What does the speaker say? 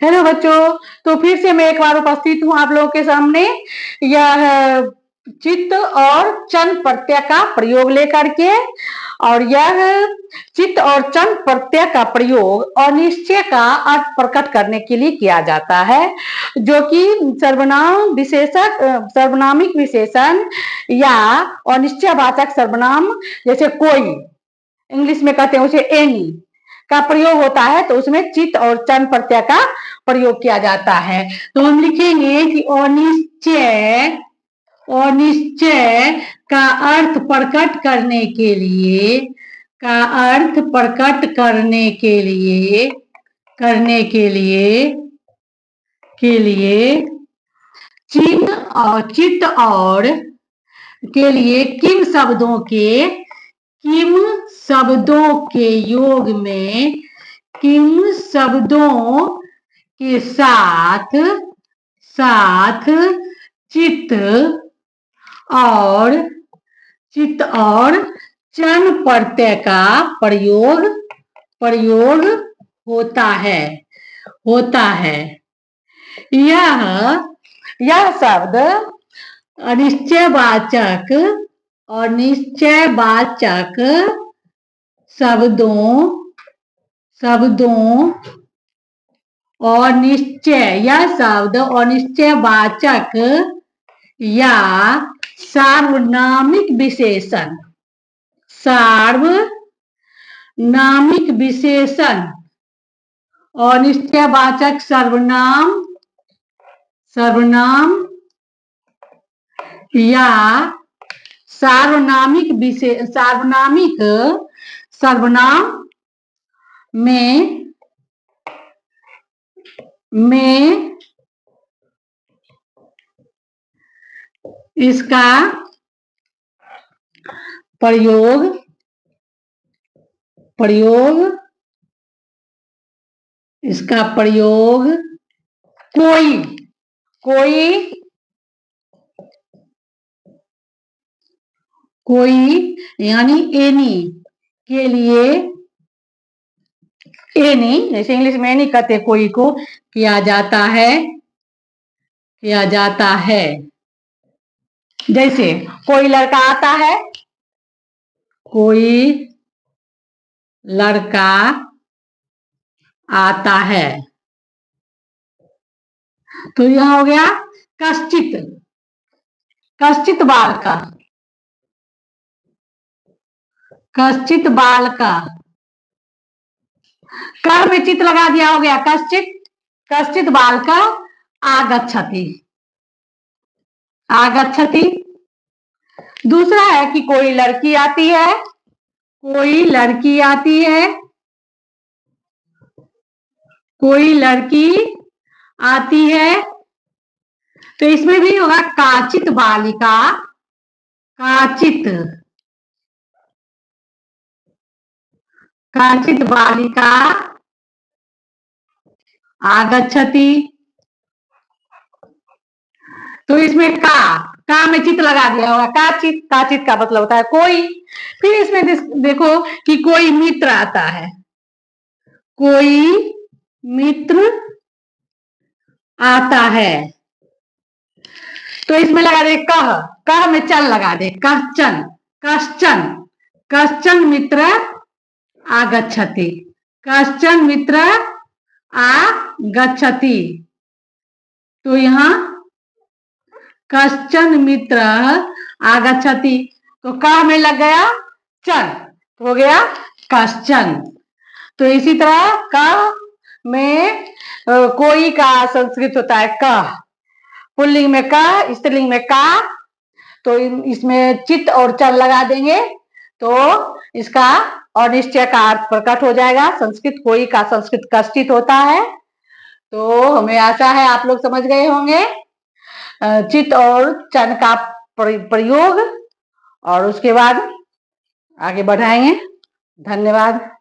Hello बच्चों, तो फिर से मैं एक बार उपस्थित हूँ आप लोगों के सामने। यह चित्त और चन प्रत्यय का प्रयोग लेकर के, और यह चित्त और चन प्रत्यय का प्रयोग अनिश्चय का अर्थ प्रकट करने के लिए किया जाता है, जो कि सर्वनाम विशेषक, सर्वनामिक विशेषण या अनिश्चयवाचक सर्वनाम, जैसे कोई, इंग्लिश में कहते हैं उसे एनी, का प्रयोग होता है, तो उसमें चित्त और चन प्रत्यय का प्रयोग किया जाता है। तो हम लिखेंगे कि अनिश्चय, अनिश्चय का अर्थ प्रकट करने के लिए, का अर्थ प्रकट करने के लिए, करने के लिए चिन्ह और चित्त और के लिए किम शब्दों के योग में, किम शब्दों के साथ चित्त और चन प्रत्यय का प्रयोग होता है। यह शब्द अनिश्चयवाचक शब्दों अनिश्चय, यह शब्द अनिश्चयवाचक या सार्वनामिक विशेषण, अनिश्चयवाचक सर्वनाम या सार्वनामिक सर्वनाम में इसका प्रयोग कोई यानी एनी के लिए, एनी जैसे इंग्लिश में एनी कहते कोई को, किया जाता है। जैसे कोई लड़का आता है, कोई लड़का आता है, तो यह हो गया कश्चित बालका, क में चित लगा दिया, हो गया कश्चित बालका आगच्छति। दूसरा है कि कोई लड़की आती है, कोई लड़की आती है, तो इसमें भी होगा काचित बालिका, काचित बालिका आगच्छति। तो इसमें का में चित लगा दिया होगा, काचित का मतलब होता है कोई। फिर इसमें देखो कि कोई मित्र आता है, कोई मित्र आता है, तो इसमें लगा दे कह में चल लगा दे, कश्चन मित्र आगच्छति, कश्चन मित्र आगच्छति। तो यहाँ कश्चन मित्र आगच्छति, तो का में लग गया चन, तो हो गया कश्चन। तो इसी तरह का में कोई का संस्कृत होता है कह, पुल्लिंग में का, स्त्रीलिंग में का, तो इसमें चित्त और चल लगा देंगे, तो इसका अनिश्चय का अर्थ प्रकट हो जाएगा। संस्कृत कोई का संस्कृत कश्चित होता है। तो हमें आशा है आप लोग समझ गए होंगे चित्त और चन का प्रयोग, और उसके बाद आगे बढ़ाएंगे। धन्यवाद।